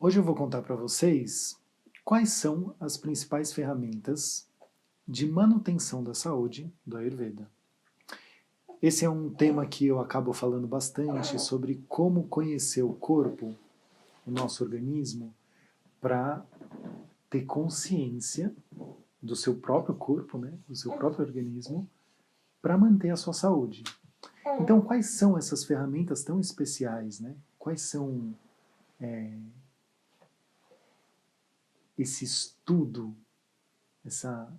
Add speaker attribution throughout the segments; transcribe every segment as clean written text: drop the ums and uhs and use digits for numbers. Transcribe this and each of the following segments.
Speaker 1: Hoje eu vou contar para vocês quais são as principais ferramentas de manutenção da saúde do Ayurveda. Esse é um tema que eu acabo falando bastante sobre como conhecer o corpo, o nosso organismo, para ter consciência do seu próprio corpo, né, do seu próprio organismo, para manter a sua saúde. Então, quais são essas ferramentas tão especiais, né? Quais são esse estudo, essa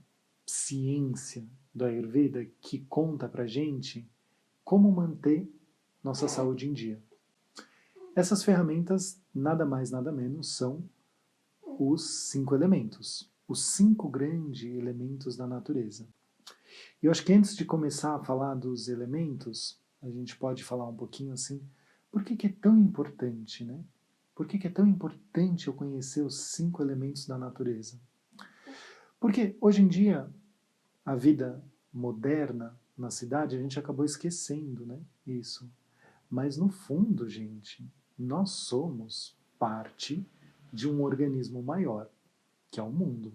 Speaker 1: ciência do Ayurveda que conta pra gente como manter nossa saúde em dia. Essas ferramentas, nada mais, nada menos, são os 5 elementos, os 5 grandes elementos da natureza. E eu acho que antes de começar a falar dos elementos, a gente pode falar um pouquinho assim, por que é tão importante, né? Por que é tão importante eu conhecer os 5 elementos da natureza? Porque hoje em dia, a vida moderna na cidade, a gente acabou esquecendo, né, isso. Mas no fundo, gente, nós somos parte de um organismo maior, que é o mundo.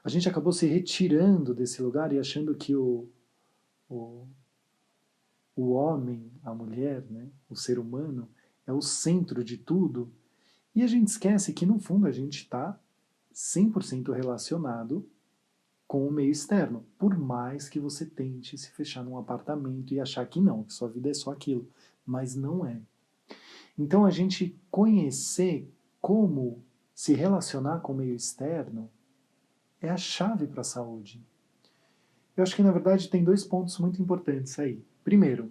Speaker 1: A gente acabou se retirando desse lugar e achando que o, o homem, a mulher, né, o ser humano, é o centro de tudo. E a gente esquece que, no fundo, a gente está 100% relacionado com o meio externo, por mais que você tente se fechar num apartamento e achar que não, que sua vida é só aquilo, mas não é. Então a gente conhecer como se relacionar com o meio externo é a chave para a saúde. Eu acho que na verdade tem 2 pontos muito importantes aí. Primeiro,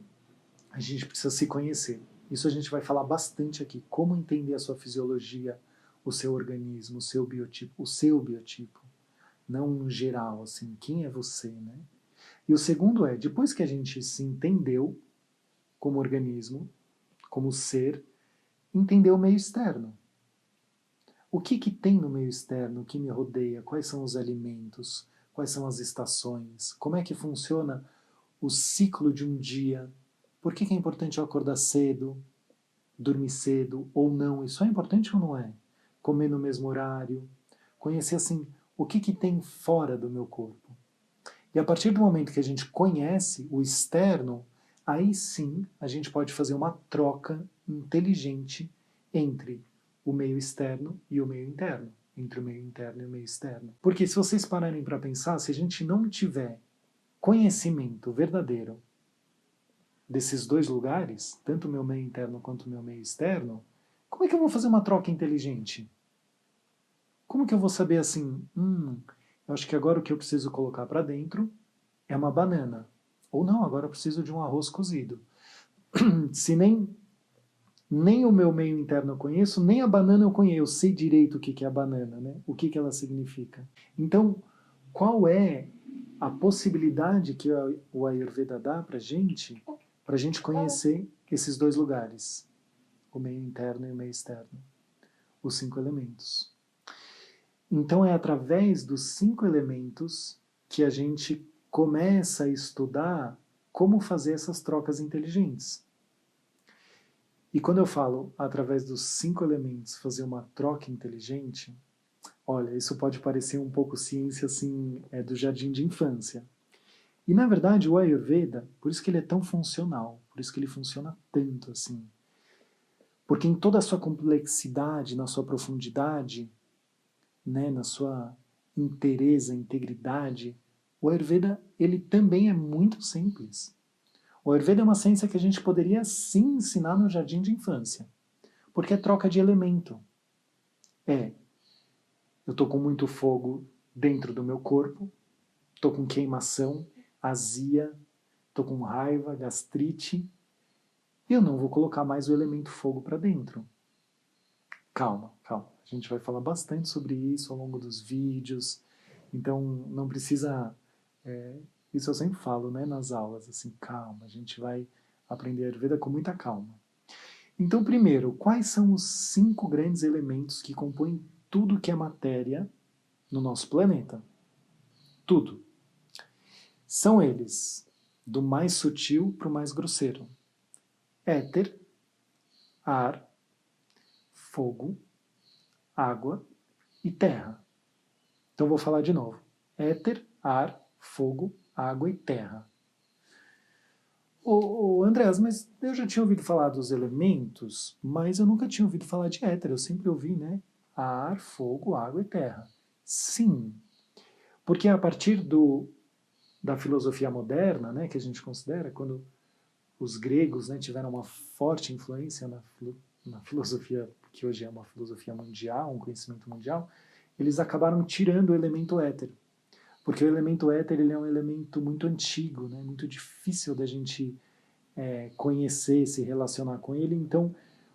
Speaker 1: a gente precisa se conhecer. Isso a gente vai falar bastante aqui, como entender a sua fisiologia, o seu organismo, o seu biotipo, não um geral, assim, quem é você, né? E o segundo é, depois que a gente se entendeu como organismo, como ser, entender o meio externo. O que tem no meio externo, o que me rodeia, quais são os alimentos, quais são as estações, como é que funciona o ciclo de um dia, por que é importante eu acordar cedo, dormir cedo ou não, isso é importante ou não é? Comer no mesmo horário, conhecer assim, o que tem fora do meu corpo. E a partir do momento que a gente conhece o externo, aí sim a gente pode fazer uma troca inteligente entre o meio externo e o meio interno, entre o meio interno e o meio externo. Porque se vocês pararem para pensar, se a gente não tiver conhecimento verdadeiro desses 2 lugares, tanto o meu meio interno quanto o meu meio externo, como é que eu vou fazer uma troca inteligente? Como que eu vou saber assim, eu acho que agora o que eu preciso colocar para dentro é uma banana. Ou não, agora eu preciso de um arroz cozido. Se nem o meu meio interno eu conheço, nem a banana eu conheço, eu sei direito o que é a banana, né? O que ela significa. Então, qual é a possibilidade que o Ayurveda dá para gente conhecer esses 2 lugares, o meio interno e o meio externo, os 5 elementos. Então é através dos 5 elementos que a gente começa a estudar como fazer essas trocas inteligentes. E quando eu falo através dos 5 elementos fazer uma troca inteligente, olha, isso pode parecer um pouco ciência assim, do jardim de infância. E na verdade o Ayurveda, por isso que ele é tão funcional, por isso que ele funciona tanto assim. Porque em toda a sua complexidade, na sua profundidade, né, na sua inteireza, integridade, o Ayurveda ele também é muito simples. O Ayurveda é uma ciência que a gente poderia sim ensinar no jardim de infância, porque é troca de elemento. Eu estou com muito fogo dentro do meu corpo, estou com queimação, azia, estou com raiva, gastrite, e eu não vou colocar mais o elemento fogo para dentro. Calma, calma. A gente vai falar bastante sobre isso ao longo dos vídeos, então não precisa... isso eu sempre falo, né, nas aulas, assim, calma, a gente vai aprender a Ayurveda com muita calma. Então, primeiro, quais são os 5 grandes elementos que compõem tudo que é matéria no nosso planeta? Tudo. São eles, do mais sutil para o mais grosseiro. Éter, ar, fogo, água e terra. Então vou falar de novo. Éter, ar, fogo, água e terra. Andreas, mas eu já tinha ouvido falar dos elementos, mas eu nunca tinha ouvido falar de éter. Eu sempre ouvi, né? Ar, fogo, água e terra. Sim, porque a partir da filosofia moderna, né, que a gente considera, quando os gregos, né, tiveram uma forte influência na filosofia, que hoje é uma filosofia mundial, um conhecimento mundial, eles acabaram tirando o elemento éter. Porque o elemento éter ele é um elemento muito antigo, né, muito difícil da gente conhecer, se relacionar com ele. Então,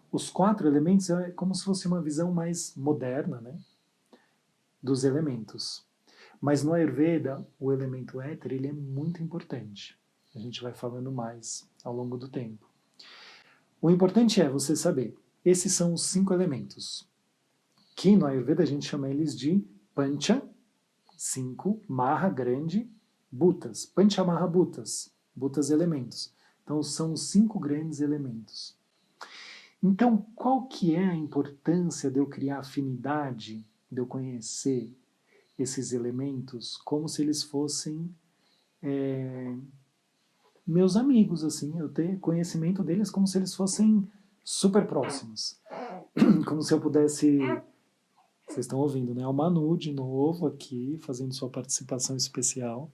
Speaker 1: os 4 elementos é como se fosse uma visão mais moderna, né, dos elementos. Mas no Ayurveda, o elemento éter ele é muito importante. A gente vai falando mais ao longo do tempo. O importante é você saber, esses são os 5 elementos, que no Ayurveda a gente chama eles de Pancha, 5, Maha, grande, Bhutas. Pancha, Maha, Bhutas. Bhutas, elementos. Então são os 5 grandes elementos. Então, qual que é a importância de eu criar afinidade, de eu conhecer esses elementos como se eles fossem meus amigos, assim, eu ter conhecimento deles como se eles fossem super próximos. Como se eu pudesse... Vocês estão ouvindo, né? O Manu, de novo, aqui, fazendo sua participação especial.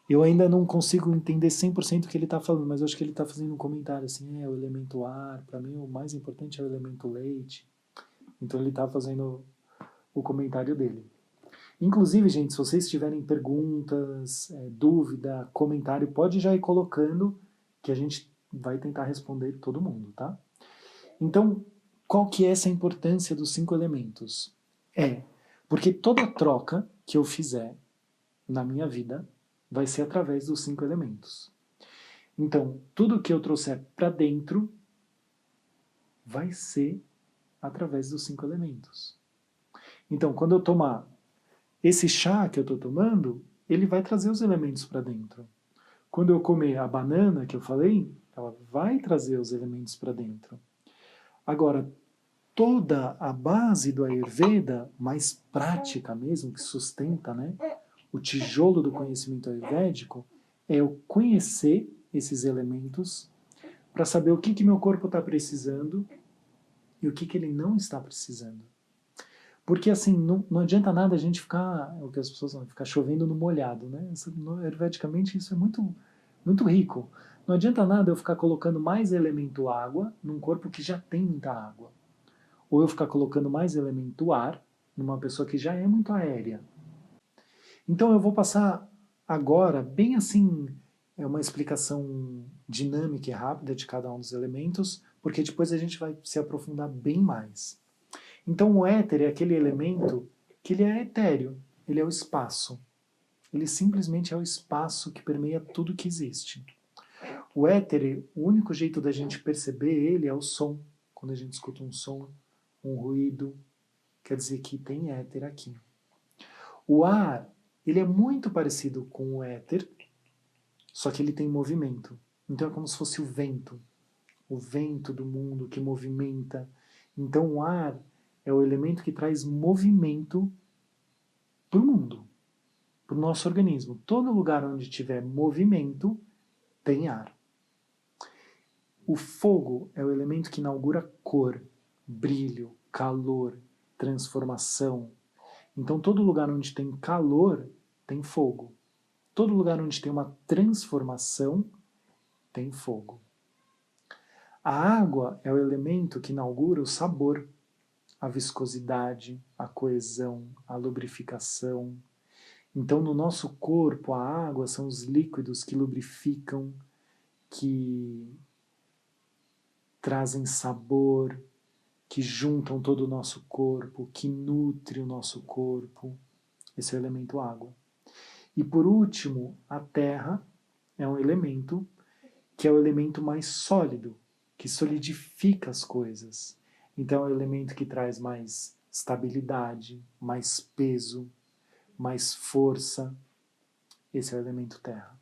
Speaker 1: Eu ainda não consigo entender 100% o que ele está falando, mas eu acho que ele está fazendo um comentário assim, o elemento ar, para mim o mais importante é o elemento leite. Então ele está fazendo o comentário dele. Inclusive, gente, se vocês tiverem perguntas, dúvida, comentário, pode já ir colocando, que a gente vai tentar responder todo mundo, tá? Então, qual que é essa importância dos 5 elementos? Porque toda troca que eu fizer na minha vida vai ser através dos 5 elementos. Então, tudo que eu trouxer para dentro vai ser através dos 5 elementos. Então, quando eu tomar esse chá que eu estou tomando, ele vai trazer os elementos para dentro. Quando eu comer a banana que eu falei, ela vai trazer os elementos para dentro. Agora, toda a base do Ayurveda, mais prática mesmo, que sustenta, né, o tijolo do conhecimento ayurvédico, é eu conhecer esses elementos para saber o que meu corpo está precisando e o que ele não está precisando. Porque assim, não adianta nada a gente ficar, o que as pessoas falam, ficar chovendo no molhado, né? Ayurvedicamente isso é muito, muito rico. Não adianta nada eu ficar colocando mais elemento água num corpo que já tem muita água. Ou eu ficar colocando mais elemento ar numa pessoa que já é muito aérea. Então eu vou passar agora, bem assim, uma explicação dinâmica e rápida de cada um dos elementos, porque depois a gente vai se aprofundar bem mais. Então o éter é aquele elemento que ele é etéreo, ele é o espaço. Ele simplesmente é o espaço que permeia tudo que existe. O éter, o único jeito da gente perceber ele é o som. Quando a gente escuta um som, um ruído, quer dizer que tem éter aqui. O ar, ele é muito parecido com o éter, só que ele tem movimento. Então é como se fosse o vento do mundo que movimenta. Então o ar é o elemento que traz movimento para o mundo, para o nosso organismo. Todo lugar onde tiver movimento, tem ar. O fogo é o elemento que inaugura cor, brilho, calor, transformação. Então todo lugar onde tem calor, tem fogo. Todo lugar onde tem uma transformação, tem fogo. A água é o elemento que inaugura o sabor, a viscosidade, a coesão, a lubrificação. Então, no nosso corpo, a água são os líquidos que lubrificam, que trazem sabor, que juntam todo o nosso corpo, que nutre o nosso corpo. Esse é o elemento água. E por último, a terra é um elemento que é o elemento mais sólido, que solidifica as coisas. Então é o elemento que traz mais estabilidade, mais peso, mais força. Esse é o elemento terra.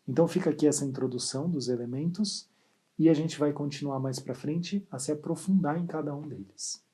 Speaker 1: Então fica aqui essa introdução dos elementos e a gente vai continuar mais para frente a se aprofundar em cada um deles.